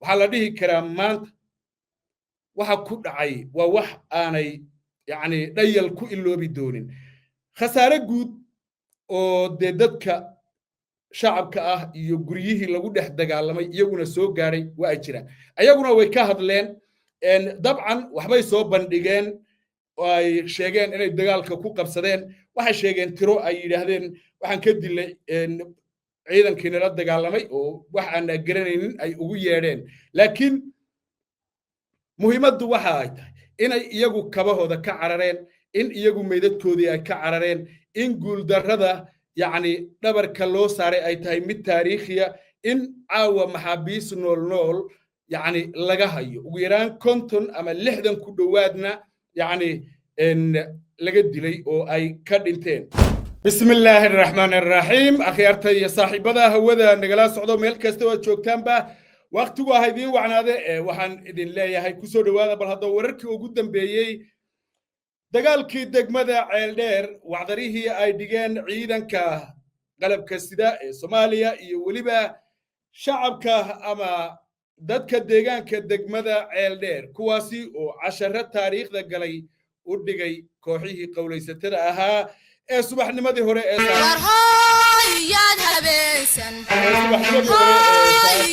وحلا ديه كرامات waxa ku dhacay waa wax aanay yani dhayal ku iloobi doonin khasaare guud oo dadka shacabka ah iyo guryihii lagu dhex dagaalamay iyaguna soo gaaray waa ay jiraan ayaguna way ka hadleen dabcan waxbay soo bandhigeen oo ay sheegeen inay dagaalka ku qabsadeen waxay sheegeen tiro ay yidhaahdeen waxaan ka dilay ciidankii la dagaalamay oo wax aan garanaynin ay ugu yeedheen laakiin muhiimaddu waxa ay tahay inay iyagu kabahooda ka carareen in iyagu meydadkoodii ay ka carareen in guuldarrada yacni dhabarka loo saaray ay tahay mid taariikhiya in caawa maxaabiis nool nool yacni laga hayo ugu yaraan 50 ama 60 ku dhowaadna yacni laga dilay oo ay ka dhinteen bismillaahi araxmaani araxiim akhyaartay iyo saaxiibada hawada nagala socdo meel kasta oo joogtaanba waqtigu ah idin wacnaade waxaan idin leeyahay ku soo dhawaada bal hadda wararkii ugu dambeeyay dagaalkii degmada Ceeldheer wacdarihii ay dhigeen ciidanka qalabka sida ee Soomaaliya iyo waliba shacabka ama dadka deegaanka degmada Ceeldheer kuwaasi oo casharo taariikhda galay u dhigay kooxihii qowlaysatada ahaa ee subaxnimadii hore ee ياد هبسن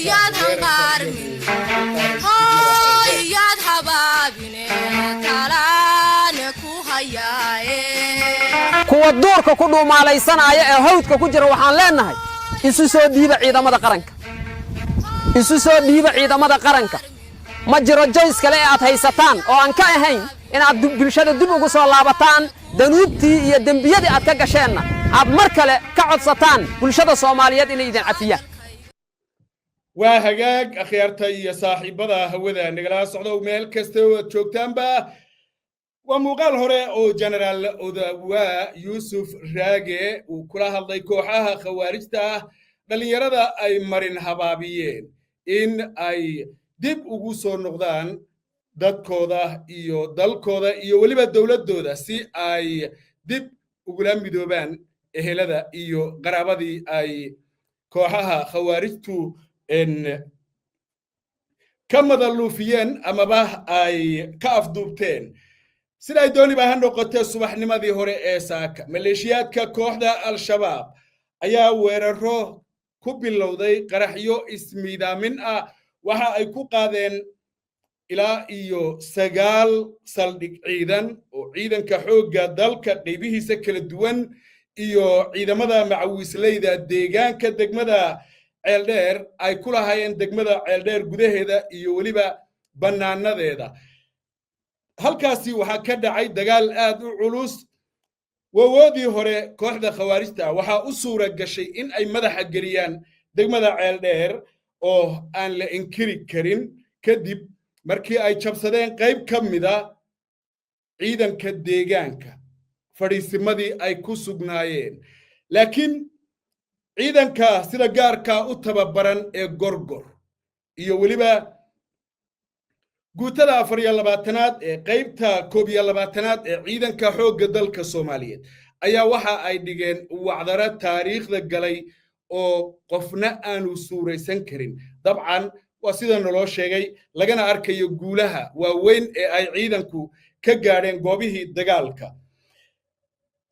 ياد هنقارن ياد هبابين تلان كوهياي kuwa duurka ku dhuumaalaysanaya ee hawdka ku jira waxaan leenahay isu soo dhiiba ciidamada qaranka ma jiro joys kale aad haysataan oo aan ka ahayn inaad bulshada dib ugu soo laabataan danuubtii iyo dembiyadii aad ka gasheenna aad mar kale ka codsataan bulshada Soomaaliyeed inay idin cafiyaan waa hagaag akhyaartay iyo saaxiibada hawada nagala socdo meel kasta oo joogtaanba waa muuqaal hore oo General Odawa Yusuf Raage uu kula hadlay kooxaha khawaarijta dhalinyarada ay marin habaabiyeen in ay dib ugu soo noqdaan dadkooda iyo dalkooda iyo waliba dawladooda si ay dib ugula midoobaan ehelada iyo qaraabadii ay kooxaha khawaarijtu ka madaluufiyeen amaba ay ka afduubteen sida ay dooniba ha noqotee subaxnimadii hore ee saaka maleeshiyaadka kooxda al-shabaab ayaa weeraro ku bilowday qaraxyo ismiidaamin ah waxa ay ku qaadeen ilaa iyo 9 saldhig ciidan oo ciidanka xoogga dalka qaybihiisa kala duwan iyo ciidamada macawisleyda deegaanka degmada Ceeldheer ay ku lahaayeen degmada Ceeldheer gudaheeda iyo waliba banaanadeeda halkaasi waxa ka dhacay dagaal aad u culus wawoodii hore kooxda khawaarijta waxa u suura gashay in ay madaxa geliyaan degmada Ceeldheer oo aan la inkiri karin kadib markii ay jabsadeen qayb ka mida ciidanka deegaanka fadhiisimadii ay ku sugnaayeen laakiin ciidanka sida gaarka u tababaran ee gorgor iyo waliba guutada 24aad ee qaybta 21aad ee ciidanka xoogga dalka Soomaaliyeed ayaa waxa ay dhigeen wacdara taariikhda galay oo qofna aanu suuraysan karin dabcan waa sida naloo sheegay lagana arkayo guulaha waaweyn ee ay ciidanku ka gaadheen goobihii dagaalka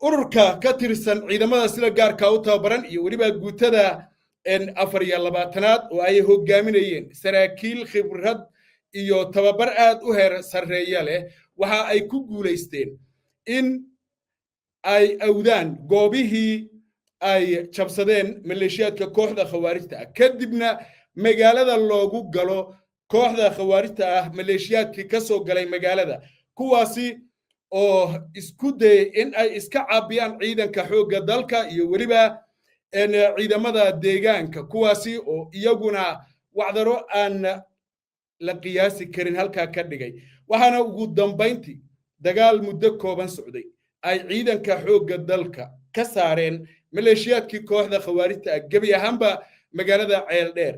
ururka ka tirsan ciidamada sida gaarka u tababaran iyo waliba guutada 24aad oo ay hogaaminayeen saraakiil khibrad iyo tababar aad u heer sareeya leh waxa ay ku guuleysteen in ay awdaan goobihii ay jabsadeen maleeshiyaadka kooxda khawaarijta kadibna magaalada loogu galo kooxda khawaarijta maleeshiyaadkii ka soo galay magaalada kuwaasi oo isku day in ay iska caabiyaan ciidanka xoogga dalka iyo waliba ciidamada deegaanka kuwaasi oo iyaguna wacdaro aan la qiyaasi karin halka ka dhigay waxaana ugu dambeyntii dagaal muddo kooban socday ay ciidanka xoogga dalka ka saareen maleeshiyaadkii kooxda khawaarijta gabi ahaanba magaalada Ceeldheer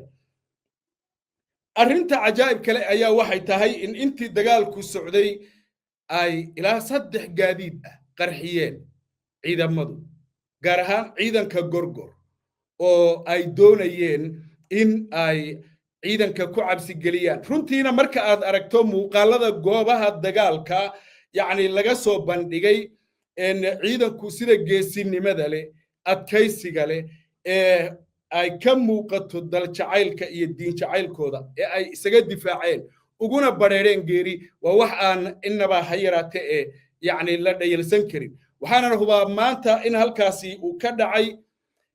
arrinta cajaa'ib kale ayaa waxay tahay in intii dagaalku socday ay ilaa 3 gaadiid qarxiyeen ciidamadu gaar ahaan ciidanka gorgor oo ay doonayeen in ay ciidanka ku cabsi geliyaan runtiina marka aad aragto muuqaalada goobaha dagaalka yacni laga soo bandhigay ciidanku sida geesinimada leh adkaysiga leh ee ay ka muuqato dal jacaylka iyo diin jacaylkooda ee ay isaga difaaceen uguna bareereen geeri waa wax aan innaba ha yaraate ee yacni la dhayalsan karin waxaana hubaa maanta in halkaasi uu ka dhacay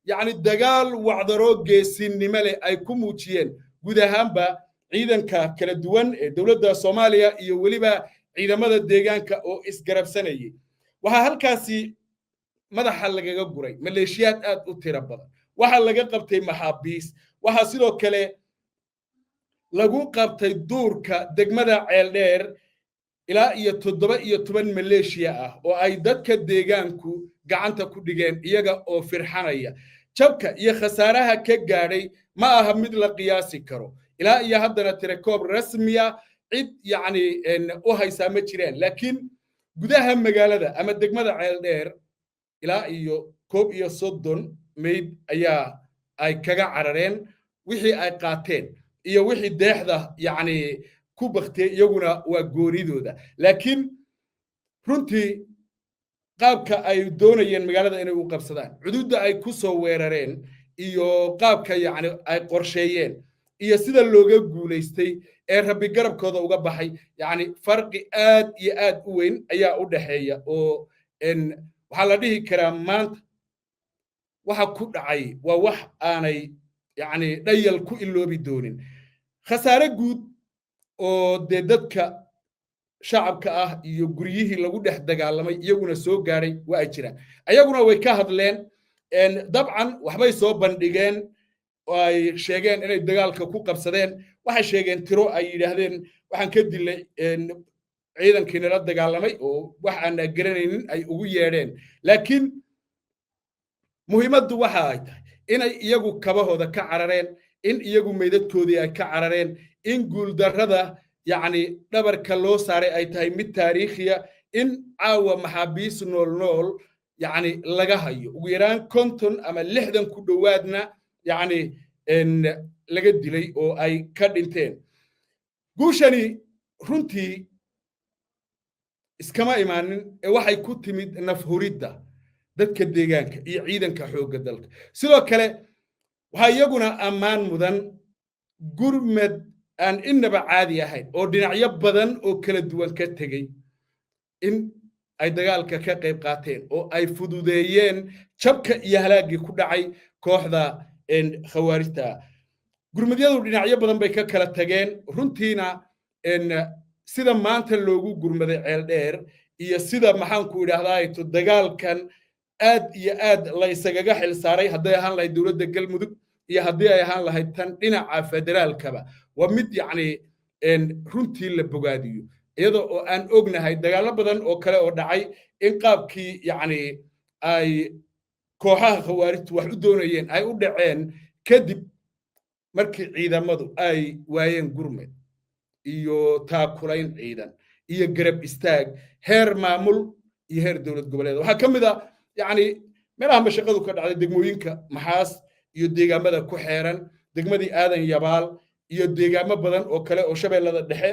yacni dagaal wacdaro geesinimo leh ay ku muujiyeen guud ahaanba ciidanka kala duwan ee dowladda Soomaaliya iyo weliba ciidamada deegaanka oo isgarabsanayay waxaa halkaasi madaxa lagaga guray maleeshiyaad aad u tiro badan waxaa laga qabtay maxaabiis waxaa sidoo kale lagu qabtay duurka degmada Ceeldheer ilaa iyo 17 maleeshiya ah oo ay dadka deegaanku gacanta ku dhigeen iyaga oo firxanaya jabka iyo khasaaraha ka gaadhay ma aha mid la qiyaasi karo ilaa iyo haddana tirakoob rasmiya cid yacni u haysaa ma jiraan laakiin gudaha magaalada ama degmada Ceeldheer ilaa iyo 31 meyd ayaa ay kaga carareen wixii ay qaateen iyo wixii deexda yacni ku baktay iyaguna waa gooridooda laakiin runtii qaabka ay doonayeen magaalada inay u qabsadaan xuduudda ay ku soo weerareen iyo qaabka yacni ay qorsheeyeen iyo sida looga guulaystay ee rabbi garabkooda uga baxay yacni farqi aad iyo aad u weyn ayaa u dhaxeeya oo waxaa la dhihi karaa maanta waxa ku dhacay waa wax aanay yacni dhayal ku iloobi doonin khasaare guud oo dee dadka shacabka ah iyo guryihii lagu dhex dagaalamay iyaguna soo gaaray waa ay jiraan ayaguna way ka hadleen dabcan waxbay soo bandhigeen oo ay sheegeen inay dagaalka ku qabsadeen waxay sheegeen tiro ay yidhaahdeen waxaan ka dilay ciidankii nala dagaalamay oo wax aan garanaynin ay ugu yeedheen laakiin muhiimaddu waxa ay tahay inay iyagu kabahooda ka carareen in iyagu meydadkoodii ay ka carareen in guuldarrada yacni dhabarka loo saaray ay tahay mid taariikhiya in caawa maxaabiis nool yacni laga hayo ugu yaraan 50 ama 60 ku dhowaadna yacni laga dilay oo ay ka dhinteen guushani runtii iskama imaanin ee waxay ku timid nafhuridda dadka deegaanka iyo ciidanka xoogga dalka sidoo kale waxaa iyaguna ammaan mudan gurmad aan innaba caadi ahayn oo dhinacyo badan oo kala duwan ka tegey in ay dagaalka ka qayb qaateen oo ay fududeeyeen jabka iyo halaaggii ku dhacay kooxda khawaarijta gurmadyadu dhinacyo badan bay ka kala tageen runtiina sida maanta loogu gurmaday Ceeldheer iyo sida maxaanku idhaahdaa dagaalkan aad iyo aad la isagaga xil saaray hadday ahaan lahayd dowladda galmudug iyo haddii ay ahaan lahayd tan dhinaca federaalkaba waa mid yacni runtii la bogaadiyo iyadoo oo aan ognahay dagaallo badan oo kale oo dhacay in qaabkii yacni ay kooxaha khawaarijtu wax u doonayeen ay u dhaceen kadib markii ciidamadu ay waayeen gurmed iyo taakulayn ciidan iyo garab istaag heer maamul iyo heer dowlad goboleed waxaa ka mid ah yacni meelaha mashaqadu ka dhacday degmooyinka maxaas iyo deegaamada ku xeeran degmadii aadan yabaal iyo deegaamo badan oo kale oo shabeellada dhexe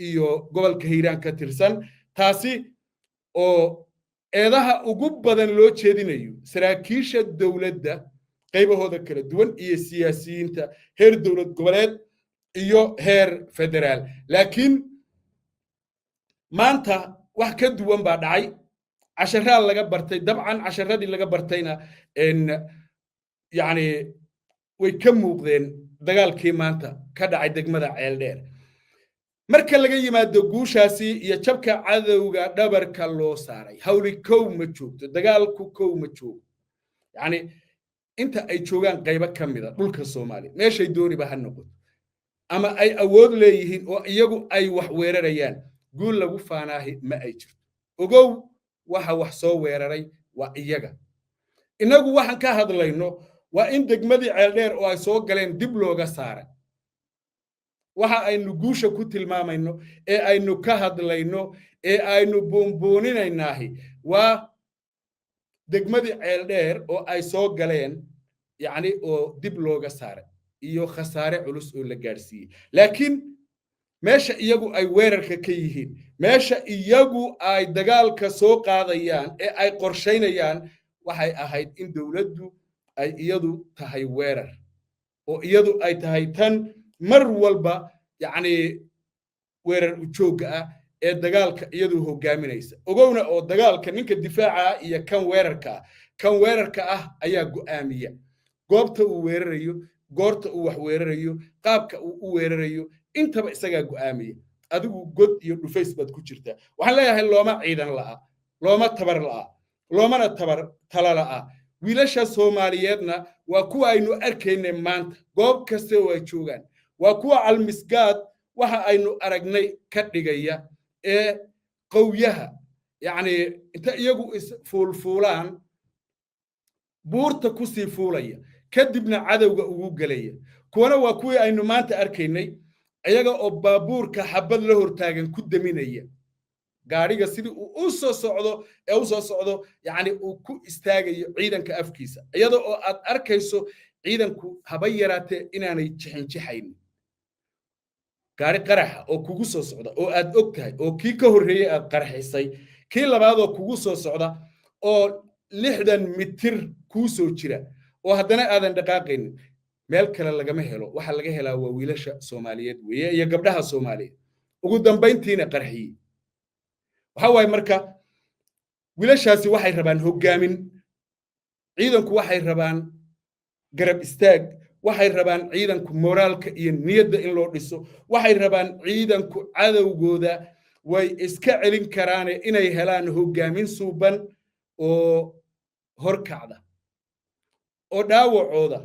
iyo gobolka hiiraan ka tirsan taasi oo eedaha ugu badan loo jeedinayo saraakiisha dowladda qaybahooda kala duwan iyo siyaasiyiinta heer dowlad goboleed iyo heer federaal laakiin maanta wax ka duwan baa dhacay casharaa laga bartay dabcan casharadii laga bartayna yacni way ka muuqdeen dagaalkii maanta ka dhacay degmada Ceeldheer marka laga yimaado guushaasi iyo jabka cadowga dhabarka loo saaray hawli kow ma joogto dagaalku kow ma joogo yacni inta ay joogaan qaybo ka mida dhulka Soomaaliya meeshay dooniba ha noqoto ama ay awood leeyihiin oo iyagu ay wax weerarayaan guul lagu faanaahi ma ay jirto ogow waxa wax soo weeraray waa iyaga inagu waxaan ka hadlayno waa in degmadii Ceeldheer oo ay soo galeen dib looga saaray waxa aynu guusha ku tilmaamayno ee aynu ka hadlayno ee aynu boonbooninaynahay waa degmadii Ceeldheer oo ay soo galeen yacni oo dib looga saaray iyo khasaare culus oo la gaarsiiyey laakiin meesha iyagu ay weerarka ka yihiin meesha iyagu ay dagaalka soo qaadayaan ee ay qorshaynayaan waxay ahayd in dawladdu ay iyadu tahay weerar oo iyadu ay tahay tan mar walba yacni weerar u joogga ah ee dagaalka iyadu hogaaminaysa ogowna oo dagaalka ninka difaaca iyo kan weerarka ah ayaa go'aamiya goobta uu weerarayo goorta uu wax weerarayo qaabka uu u weerarayo intaba isagaa go'aamiya adigu god iyo dhufays baad ku jirtaa waxaan leeyahay looma ciidan la'a looma tabar la'a loomana tabar tala la'a wiilasha Soomaaliyeedna waa kuwa aynu arkaynay maanta goob kasta oo ay joogaan waa kuwa almisgaad waxa aynu aragnay ka dhigaya ee qowyaha yacni inta iyagu fuulaan buurta ku sii fuulaya kadibna cadowga ugu galaya kuwana waa kuwii aynu maanta arkaynay iyaga oo baabuurka xabad la hortaagan ku daminaya gaariga sidii uu u soo socdo yacni uu ku istaagayo ciidanka afkiisa iyada oo aad arkayso ciidanku haba yaraatee inaanay jixinjixaynin gaari qaraxa oo kugu soo socda oo aad og tahay oo kii ka horreeyey aad qarxisay kii labaad oo kugu soo socda oo 60 mitir kuu soo jira oo haddana aadan dhaqaaqaynin meel kale lagama helo waxa laga helaa waa wiilasha Soomaaliyeed weeye iyo gabdhaha Soomaaliyeed ugu dambeyntiina qarxiyey waxa waay marka wiilashaasi waxay rabaan hogaamin ciidanku waxay rabaan garab istaag waxay rabaan ciidanku moraalka iyo niyadda in loo dhiso waxay rabaan ciidanku cadowgooda way iska celin karaan inay helaan hogaamin suuban oo horkacda oo dhaawacooda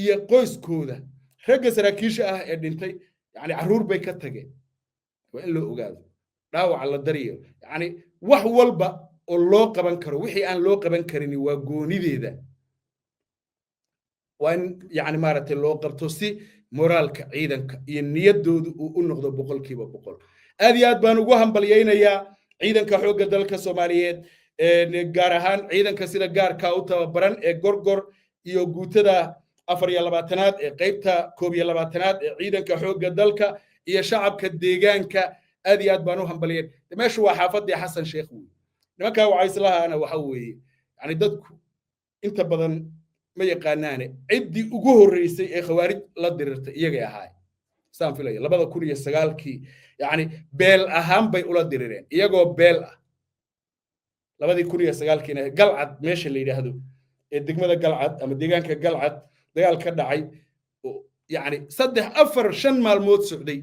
iyo qoyskooda ragga saraakiisha ah ee dhintay yani caruur bay ka tageen waa in loo ogaado dhaawaca la dariyo yani wax walba oo loo qaban karo wixii aan loo qaban karin waa goonideeda waa in yani maaragtay loo qabto si moraalka ciidanka iyo niyaddoodu uu u noqdo 100% aad iyo aad baan ugu hambalyaynayaa ciidanka xoogga dalka Soomaaliyeed gaar ahaan ciidanka sida gaarka u tababaran ee gorgor iyo guutada 24aad ee qaybta 21aad ee ciidanka xoogga dalka iyo shacabka deegaanka aad iyo aad baan u hambaliyay meeshu waa xaafadii Xasan Sheekh weey nimanka waxa islahaana waxa weeye yani dadku inta badan ma yaqaanaane cidii ugu horeysay ee khawaarij la dirirtay iyaga ahaay saan filay 2009kii yani beel ahaan bay ula dirireen iyagoo beel ah 2009kiina galcad meesha la yiraahdo ee degmada galcad ama deegaanka galcad dagaal ka dhacay yani 3-4-5 maalmood socday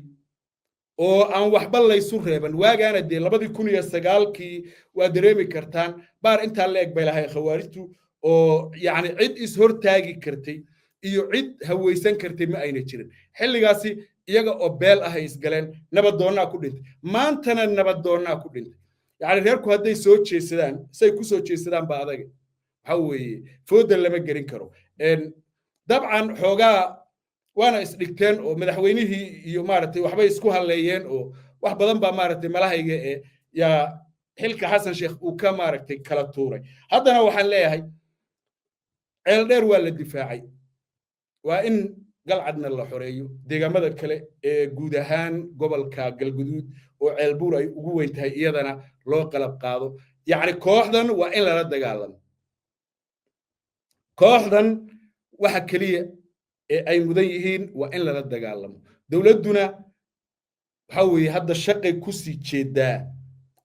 oo aan waxba la isu reeban waagaana de 2009kii waa dareemi kartaan baar inta la eg bay lahay khawaarijtu oo yani cid is hortaagi kartay iyo cid haweysan kartay ma ayna jirin xilligaasi iyaga oo beel ah isgaleen nabadoonna ku dhintay maantana nabadoonna ku dhintay yani reerku haday soo jeesadaan say ku soo jeesadaan ba adag waxa weeye fooda lama garin karo dabcan xoogaa waana isdhigteen oo madaxweynihii iyo maaragtay waxbay isku haleeyeen oo wax badan baa maaragtay malahayga ee yaa xilka Xasan Sheekh uu ka maaragtay kala tuuray haddana waxaan leeyahay ceel dheer waa la difaacay waa in galcadna la xoreeyo deegaamada kale ee guud ahaan gobolka galguduud oo ceel buur ay ugu weyn tahay iyadana loo qalab qaado yacni kooxdan waa in lala dagaalamo kooxdan waxa kaliya ee ay mudan yihiin waa in lala dagaalamo dawladduna waxa weeye hadda shaqay ku sii jeedaa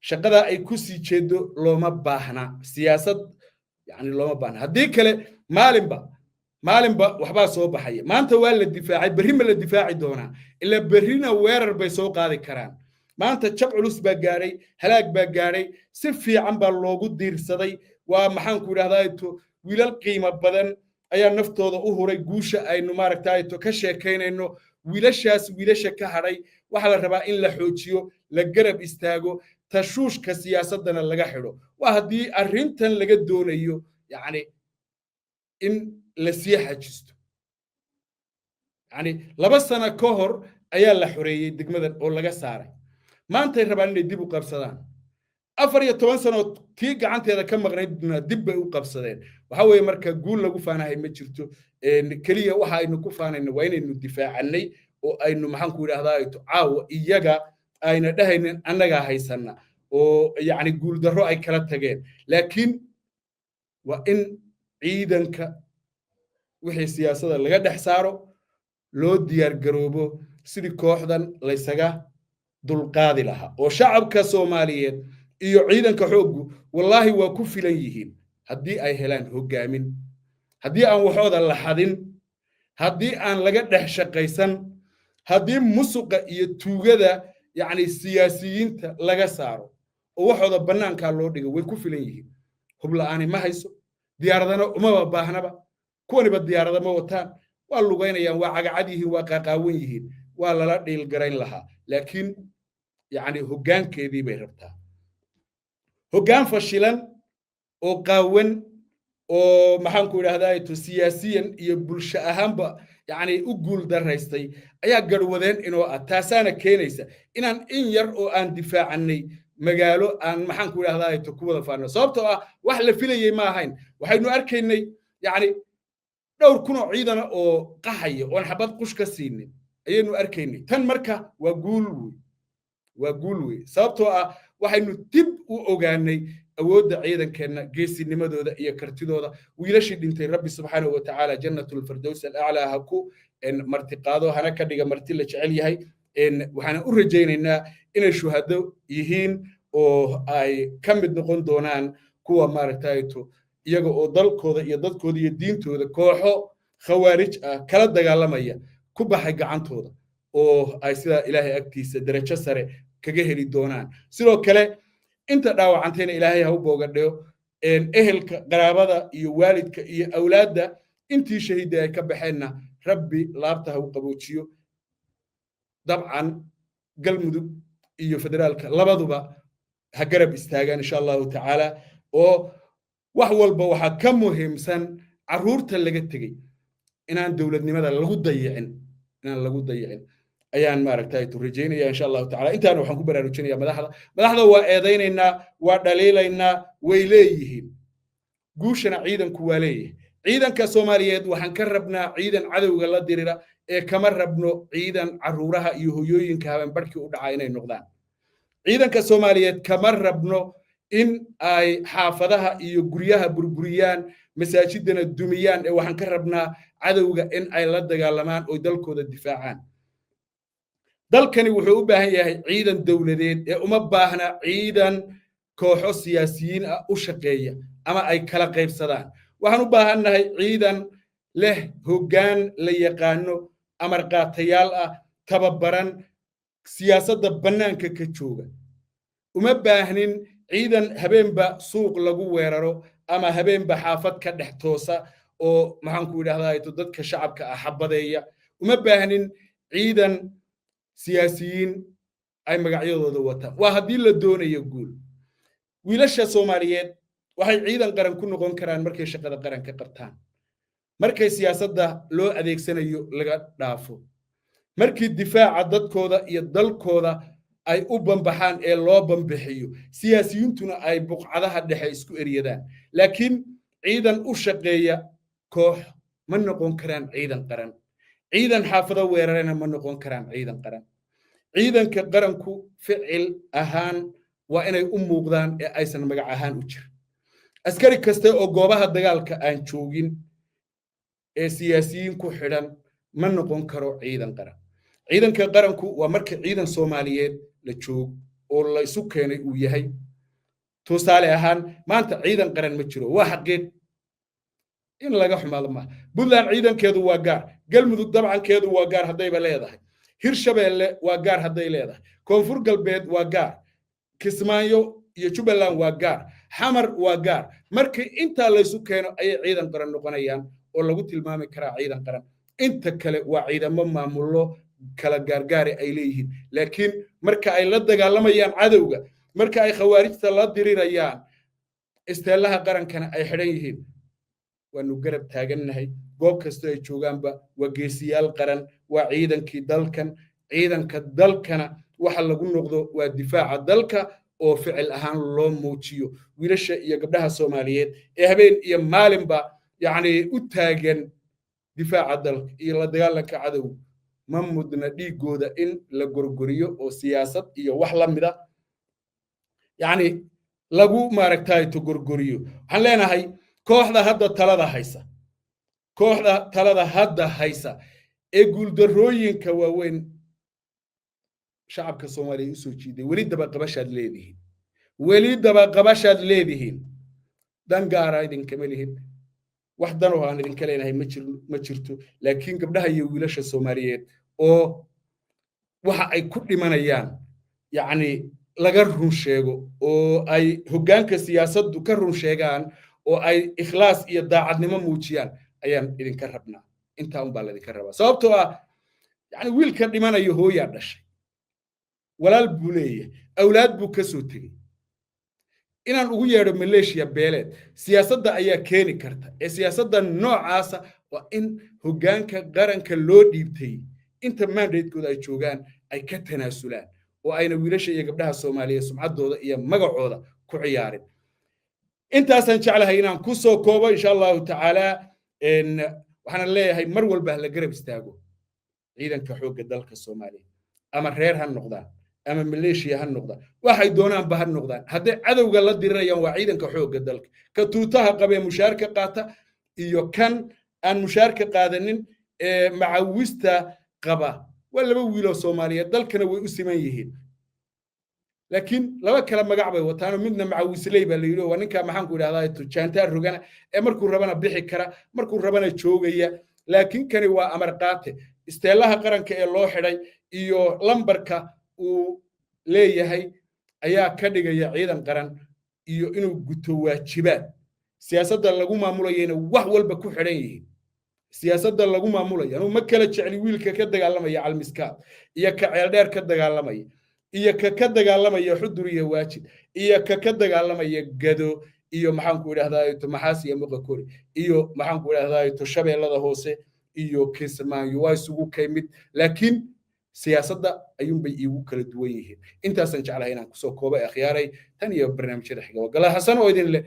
shaqada ay ku sii jeedo looma baahna siyaasad yani looma baahna haddii kale maalinba waxbaa soo baxaya maanta waa la difaacay berri ma la difaaci doonaa ila berrina weerar bay soo qaadi karaan maanta jab culus baa gaadhay halaag baa gaadhay si fiican baa loogu diirsaday waa maxaan ku idhahdaa wiilal qiimo badan ayaa naftooda u huray guusha aynu maaragtay ka sheekaynayno wiilashaas wiilasha ka hadhay waxa la rabaa in la xoojiyo la garab istaago tashuushka siyaasadana laga xidho waa haddii arrintan laga doonayo yani in la sii xajisto yani 2 sano ka hor ayaa la xoreeyay degmadan oo laga saaray maantay rabaan inay dib u qabsadaan 14 sano tii gacanteeda ka maqnaydna dib bay u qabsadeen waxa weeye marka guul lagu faanahay ma jirto kaliya waxa aynu ku faanayno waa inaynu difaacannay oo aynu maxaan ku yiraahdaa caawa iyaga ayna dhahaynin annaga haysana oo yani guul darro ay kala tageen laakiin waa in ciidanka wixii siyaasadda laga dhex saaro loo diyaar garoobo sidii kooxdan laysaga dulqaadi lahaa oo shacabka Soomaaliyeed iyo ciidanka xooggu wallahi waa ku filan yihiin haddii ay helaan hogaamin haddii aan waxooda la xadin haddii aan laga dhex shaqaysan haddii musuqa iyo tuugada yani siyaasiyiinta laga saaro oo waxooda bannaanka loo dhigo way ku filan yihiin hub la'aani ma hayso diyaaradana uma baahnaba kuwaniba diyaarada ma wataan waa lugaynayaan waa cagacad yihiin waa qaaqaawan yihiin waa lala dhiil garayn lahaa laakiin yani hoggaankeedii bay rabtaa hoggaan fashilan oo qaawan oo maxaan ku yiraahdaa siyaasiyan iyo bulsho ahaanba yani u guul daraystay ayaa garwadeen inoo taasaana keenaysa inaan in yar oo aan difaacannay magaalo aan maxaan ku yiraahdaa ku wada faano sababtoo ah wax la filayay ma ahayn waxaynu arkaynay yani dhowr kun oo ciidan oo qaxaya oo xabad qush ka siinin ayaynu arkaynay tan marka waa guul wey sababtoo ah waxaynu dib u ogaanay awoodda ciidankeena geesinimadooda iyo kartidooda wiilashii dhintay rabbi subxaanahu wa tacaala jannatul firdaws al-a'la ha ku martiqaado hana ka dhiga marti la jecel yahay waxaan u rajaynaynaa inay shuhado yihiin oo ay ka mid noqon doonaan kuwa maaragtayto iyaga oo dalkooda iyo dadkooda iyo diintooda kooxo khawaarij ah kala dagaalamaya ku baxay gacantooda oo ay sida ilaahay agtiisa darajo sare kaga heli doonaan sidoo kale inta dhaawacantayna ilaahay ha u boogadhayo ehelka qaraabada iyo waalidka iyo awlaadda intii shahiida ay ka baxeenna rabbi laabta ha u qaboojiyo dabcan galmudug iyo federaalka labaduba ha garab istaagaan insha allahu tacaala oo wax walba waxaa ka muhiimsan carruurta laga tegey inaan dowladnimada lagu dayicin ayaan maaragtay rajaynaya insha allahu tacaala intaana waxaan ku baraarujinayaa madaxda waa eedaynaynaa waa dhaliilaynaa way leeyihiin guushana ciidanku waa leeyahay ciidanka Soomaaliyeed waxaan ka rabnaa ciidan cadowga la dirira ee kama rabno ciidan carruuraha iyo hoyooyinka habeen barkii u dhacay inay noqdaan ciidanka Soomaaliyeed kama rabno in ay xaafadaha iyo guryaha burburiyaan masaajidana dumiyaan ee waxaan ka rabnaa cadowga in ay la dagaalamaan oo dalkooda difaacaan dalkani wuxuu u baahan yahay ciidan dawladeed ee uma baahna ciidan kooxo siyaasiyiin ah u shaqeeya ama ay kala qaybsadaan waxaan u baahannahay ciidan leh hoggaan la yaqaano amar qaatayaal ah tababaran siyaasadda bannaanka ka jooga uma baahnin ciidan habeenba suuq lagu weeraro ama habeenba xaafad ka dhex toosa oo maxaan ku yiraahdaa dadka shacabka ah xabadeeya uma baahnin ciidan siyaasiyiin ay magacyadooda wataan waa haddii la doonayo guul wiilasha Soomaaliyeed waxay ciidan qaran ku noqon karaan markay shaqada qaran ka qabtaan markay siyaasadda loo adeegsanayo laga dhaafo markii difaaca dadkooda iyo dalkooda ay u bambaxaan ee loo bambixiyo siyaasiyiintuna ay buqcadaha dhexe isku eriyadaan laakiin ciidan u shaqeeya koox ma noqon karaan ciidan qaran ciidan xaafado weerarana ma noqon karaan ciidan qaran ciidanka qaranku ficil ahaan waa inay u muuqdaan ee aysan magac ahaan u jirin askari kasta oo goobaha dagaalka aan joogin ee siyaasiyiin ku xidhan ma noqon karo ciidan qaran ciidanka qaranku waa marka ciidan Soomaaliyeed la joog oo la isu keenay uu yahay tusaale ahaan maanta ciidan qaran ma jiro waa xaqiiq in laga xumaado ma Puntland ciidankeedu waa gaar galmudug dabcankeedu waa gaar hadayba leedahay hirshabeelle waa gaar haday leedahay koonfur galbeed waa gaar kismaayo iyo Jubbaland waa gaar xamar waa gaar markii inta la isu keeno ay ciidan qaran noqonayaan oo lagu tilmaami karaa ciidan qaran inta kale waa ciidamo maamulo kala gaargaari ay leeyihiin laakiin marka ay la dagaalamayaan cadowga marka ay khawaarijta la dirirayaan isteelaha qarankana ay xidhan yihiin waanu garab taagannahay goob kasta ay joogaanba waa geesiyaal qaran waa ciidankii dalkan ciidanka dalkana waxa lagu noqdo waa difaaca dalka oo ficil ahaan loo muujiyo wiilasha iyo gabdhaha Soomaaliyeed ee habeen iyo maalinba yacni u taagan difaaca dalka iyo la dagaalanka cadow ma mudna dhiigooda in la gorgoriyo oo siyaasad iyo wax la mid ah yacni lagu maaragtay to gorgoriyo waxaan leenahay kooxda talada hadda haysa ee guuldarrooyinka waaweyn shacabka Soomaaliyeed u soo jiiday weli daba qabashaad leedihiin dan gaara idinkama lihin wax dan oo aan idinka leenahay ma jirto laakiin gabdhaha iyo wiilasha Soomaaliyeed oo waxa ay ku dhimanayaan yacni laga run sheego oo ay hoggaanka siyaasaddu ka run sheegaan oo ay ikhlaas iyo daacadnimo muujiyaan ayaan idinka rabnaa intaa un baa laydinka rabaa sababtoo ah yacni wiilka dhimanayo hooyaa dhashay walaal buu leeyahay awlaad buu ka soo tegey inaan ugu yeedho maleeshiya beeleed siyaasadda ayaa keeni karta ee siyaasadda noocaasa waa in hoggaanka qaranka loo dhiibtay inta mandatekooda ay joogaan ay ka tanaasulaan oo ayna wiilasha iyo gabdhaha Soomaaliyeed sumcaddooda iyo magacooda ku ciyaarin intaasaan jeclahay inaan ku soo koobo insha Allahu tacaala waxaan leeyahay mar walba la garab istaago ciidanka xoogga dalka Soomaaliyeed ama reer ha noqdaan ama maleeshiya ha noqdaan waxay doonaan ba ha noqdaan haddii cadowga la dirirayaan waa ciidanka xoogga dalka ka tuutaha qabee mushaarka qaata iyo kan aan mushaarka qaadanin ee macawista qaba waa laba wiiloo Soomaaliyeed dalkana way u siman yihiin laakiin laba kala magac bay wataan midna macawisley baa la yiri waa ninka maxaan ku idhahdaa tujaantaa rogana ee markuu rabana bixi kara markuu rabana joogaya laakiin kani waa amar qaate isteelaha qaranka ee loo xidhay iyo lambarka uu leeyahay ayaa ka dhigaya ciidan qaran iyo inuu guto waajibaad siyaasadda lagu maamulayayna wax walba ku xidhan yihiin siyaasadda lagu maamulayo anuu ma kala jecli wiilka ka dagaalamaya calmiskaad iyo ka ceeldheer ka dagaalamaya iyo ka dagaalamaya xudur iyo waajid iyo ka dagaalamaya gado iyo maxaan ku idhahdaa to maxaas iyo muqakori iyo maxaan ku idhahdaa to shabeellada hoose iyo Kismaayo waa isugu kaymid laakiin siyaasadda ayuunbay iigu kala duwan yihiin intaasan jeclahay inaan kusoo koobo akhyaaray tan iyo barnaamijyada xiga wagala xasan oo idin leh